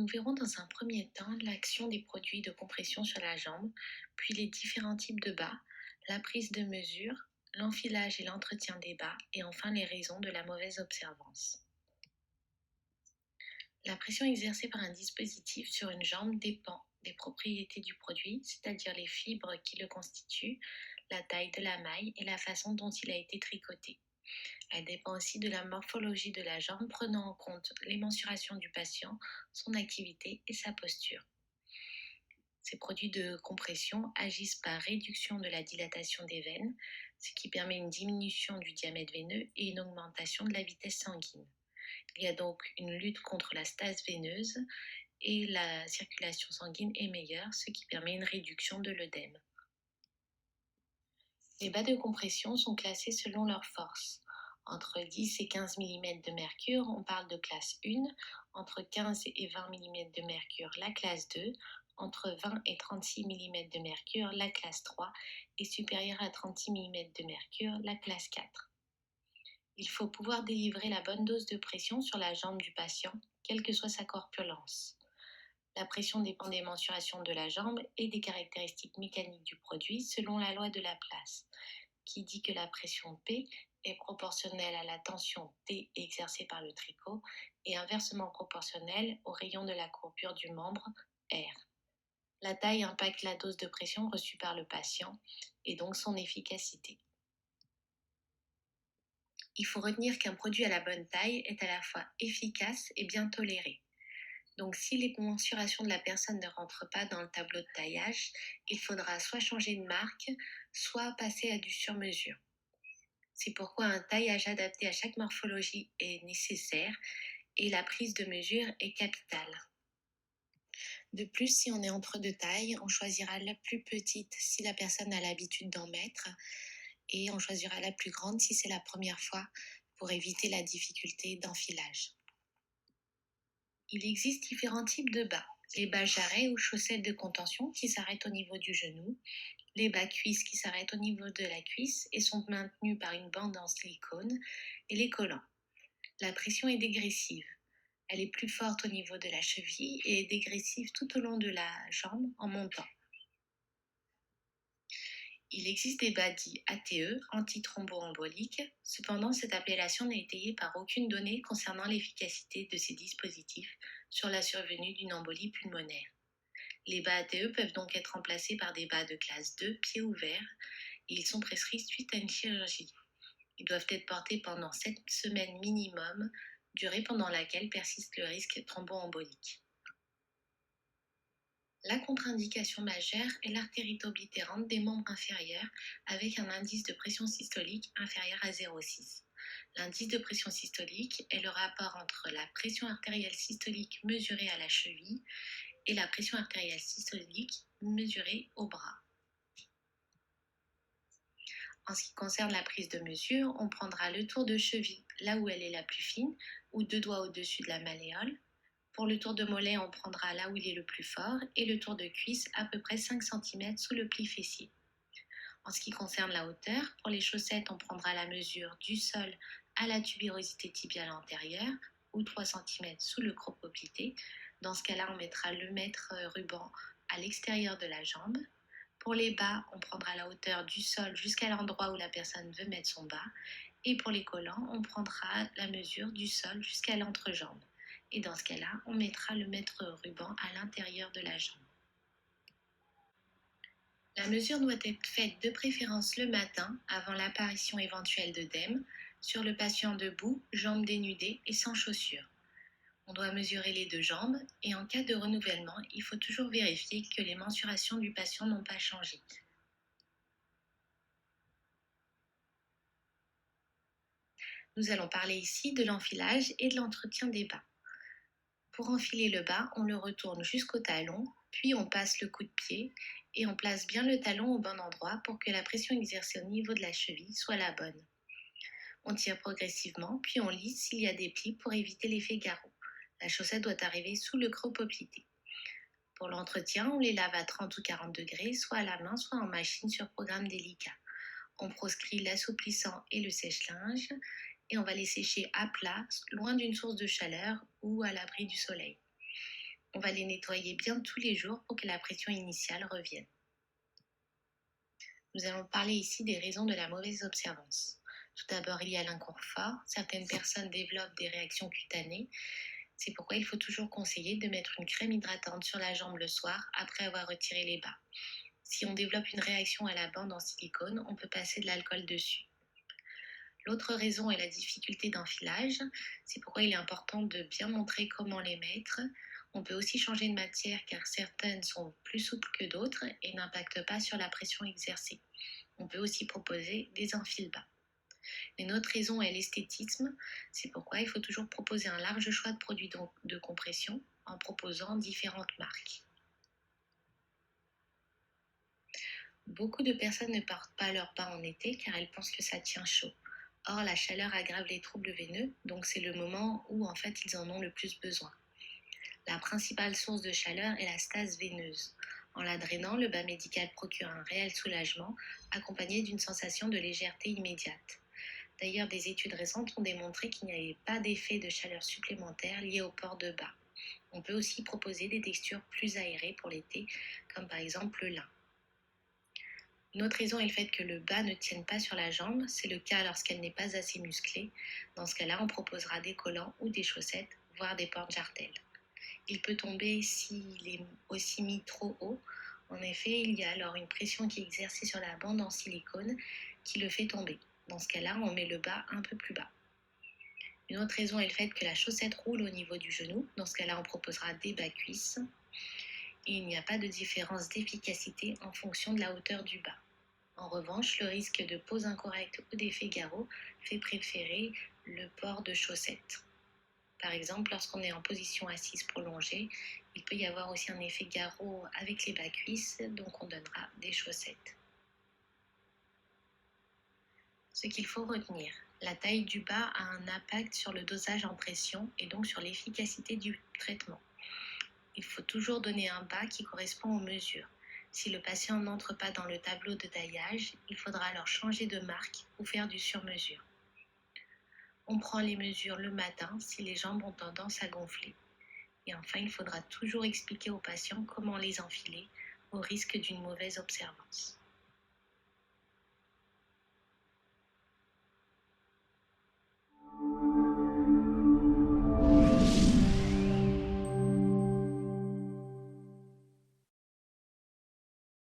Nous verrons dans un premier temps l'action des produits de compression sur la jambe, puis les différents types de bas, la prise de mesure, l'enfilage et l'entretien des bas, et enfin les raisons de la mauvaise observance. La pression exercée par un dispositif sur une jambe dépend des propriétés du produit, c'est-à-dire les fibres qui le constituent, la taille de la maille et la façon dont il a été tricoté. Elle dépend aussi de la morphologie de la jambe, prenant en compte les mensurations du patient, son activité et sa posture. Ces produits de compression agissent par réduction de la dilatation des veines, ce qui permet une diminution du diamètre veineux et une augmentation de la vitesse sanguine. Il y a donc une lutte contre la stase veineuse et la circulation sanguine est meilleure, ce qui permet une réduction de l'œdème. Les bas de compression sont classés selon leur force. Entre 10 et 15 mm de mercure, on parle de classe 1, entre 15 et 20 mm de mercure, la classe 2, entre 20 et 36 mm de mercure, la classe 3, et supérieure à 36 mm de mercure, la classe 4. Il faut pouvoir délivrer la bonne dose de pression sur la jambe du patient, quelle que soit sa corpulence. La pression dépend des mensurations de la jambe et des caractéristiques mécaniques du produit selon la loi de Laplace, qui dit que la pression P est proportionnelle à la tension T exercée par le tricot et inversement proportionnelle au rayon de la courbure du membre R. La taille impacte la dose de pression reçue par le patient et donc son efficacité. Il faut retenir qu'un produit à la bonne taille est à la fois efficace et bien toléré. Donc si les mensurations de la personne ne rentrent pas dans le tableau de taillage, il faudra soit changer de marque, soit passer à du sur-mesure. C'est pourquoi un taillage adapté à chaque morphologie est nécessaire et la prise de mesure est capitale. De plus, si on est entre deux tailles, on choisira la plus petite si la personne a l'habitude d'en mettre et on choisira la plus grande si c'est la première fois pour éviter la difficulté d'enfilage. Il existe différents types de bas. Les bas jarrets ou chaussettes de contention qui s'arrêtent au niveau du genou, les bas cuisses qui s'arrêtent au niveau de la cuisse et sont maintenus par une bande en silicone, et les collants. La pression est dégressive. Elle est plus forte au niveau de la cheville et est dégressive tout au long de la jambe en montant. Il existe des bas dits ATE, antithromboemboliques. Cependant, cette appellation n'est étayée par aucune donnée concernant l'efficacité de ces dispositifs sur la survenue d'une embolie pulmonaire. Les bas ATE peuvent donc être remplacés par des bas de classe 2, pieds ouverts, et ils sont prescrits suite à une chirurgie. Ils doivent être portés pendant 7 semaines minimum, durée pendant laquelle persiste le risque thromboembolique. La contre-indication majeure est l'artérite oblitérante des membres inférieurs avec un indice de pression systolique inférieur à 0,6. L'indice de pression systolique est le rapport entre la pression artérielle systolique mesurée à la cheville et la pression artérielle systolique mesurée au bras. En ce qui concerne la prise de mesure, on prendra le tour de cheville là où elle est la plus fine ou 2 doigts au-dessus de la malléole. Pour le tour de mollet, on prendra là où il est le plus fort et le tour de cuisse à peu près 5 cm sous le pli fessier. En ce qui concerne la hauteur, pour les chaussettes, on prendra la mesure du sol à la tubérosité tibiale antérieure ou 3 cm sous le creux poplité. Dans ce cas-là, on mettra le mètre ruban à l'extérieur de la jambe. Pour les bas, on prendra la hauteur du sol jusqu'à l'endroit où la personne veut mettre son bas. Et pour les collants, on prendra la mesure du sol jusqu'à l'entrejambe. Et dans ce cas-là, on mettra le mètre ruban à l'intérieur de la jambe. La mesure doit être faite de préférence le matin, avant l'apparition éventuelle d'œdème, sur le patient debout, jambes dénudées et sans chaussures. On doit mesurer les 2 jambes et en cas de renouvellement, il faut toujours vérifier que les mensurations du patient n'ont pas changé. Nous allons parler ici de l'enfilage et de l'entretien des bas. Pour enfiler le bas, on le retourne jusqu'au talon, puis on passe le coup de pied et on place bien le talon au bon endroit pour que la pression exercée au niveau de la cheville soit la bonne. On tire progressivement, puis on lisse s'il y a des plis pour éviter l'effet garrot. La chaussette doit arriver sous le creux poplité. Pour l'entretien, on les lave à 30 ou 40 degrés, soit à la main, soit en machine sur programme délicat. On proscrit l'assouplissant et le sèche-linge et on va les sécher à plat, loin d'une source de chaleur ou à l'abri du soleil. On va les nettoyer bien tous les jours pour que la pression initiale revienne. Nous allons parler ici des raisons de la mauvaise observance. Tout d'abord, il y a l'inconfort. Certaines personnes développent des réactions cutanées. C'est pourquoi il faut toujours conseiller de mettre une crème hydratante sur la jambe le soir après avoir retiré les bas. Si on développe une réaction à la bande en silicone, on peut passer de l'alcool dessus. L'autre raison est la difficulté d'enfilage. C'est pourquoi il est important de bien montrer comment les mettre. On peut aussi changer de matière car certaines sont plus souples que d'autres et n'impactent pas sur la pression exercée. On peut aussi proposer des enfile-bas. Une autre raison est l'esthétisme. C'est pourquoi il faut toujours proposer un large choix de produits de compression en proposant différentes marques. Beaucoup de personnes ne portent pas leurs bas en été car elles pensent que ça tient chaud. Or, la chaleur aggrave les troubles veineux, donc c'est le moment où en fait ils en ont le plus besoin. La principale source de chaleur est la stase veineuse. En la drainant, le bas médical procure un réel soulagement, accompagné d'une sensation de légèreté immédiate. D'ailleurs, des études récentes ont démontré qu'il n'y avait pas d'effet de chaleur supplémentaire lié au port de bas. On peut aussi proposer des textures plus aérées pour l'été, comme par exemple le lin. Une autre raison est le fait que le bas ne tienne pas sur la jambe. C'est le cas lorsqu'elle n'est pas assez musclée. Dans ce cas-là, on proposera des collants ou des chaussettes, voire des porte-jartelles. Il peut tomber s'il est aussi mis trop haut. En effet, il y a alors une pression qui est exercée sur la bande en silicone qui le fait tomber. Dans ce cas-là, on met le bas un peu plus bas. Une autre raison est le fait que la chaussette roule au niveau du genou. Dans ce cas-là, on proposera des bas cuisses. Et il n'y a pas de différence d'efficacité en fonction de la hauteur du bas. En revanche, le risque de pose incorrecte ou d'effet garrot fait préférer le port de chaussettes. Par exemple, lorsqu'on est en position assise prolongée, il peut y avoir aussi un effet garrot avec les bas cuisses, donc on donnera des chaussettes. Ce qu'il faut retenir, la taille du bas a un impact sur le dosage en pression et donc sur l'efficacité du traitement. Il faut toujours donner un bas qui correspond aux mesures. Si le patient n'entre pas dans le tableau de taillage, il faudra alors changer de marque ou faire du sur-mesure. On prend les mesures le matin si les jambes ont tendance à gonfler. Et enfin, il faudra toujours expliquer aux patients comment les enfiler au risque d'une mauvaise observance.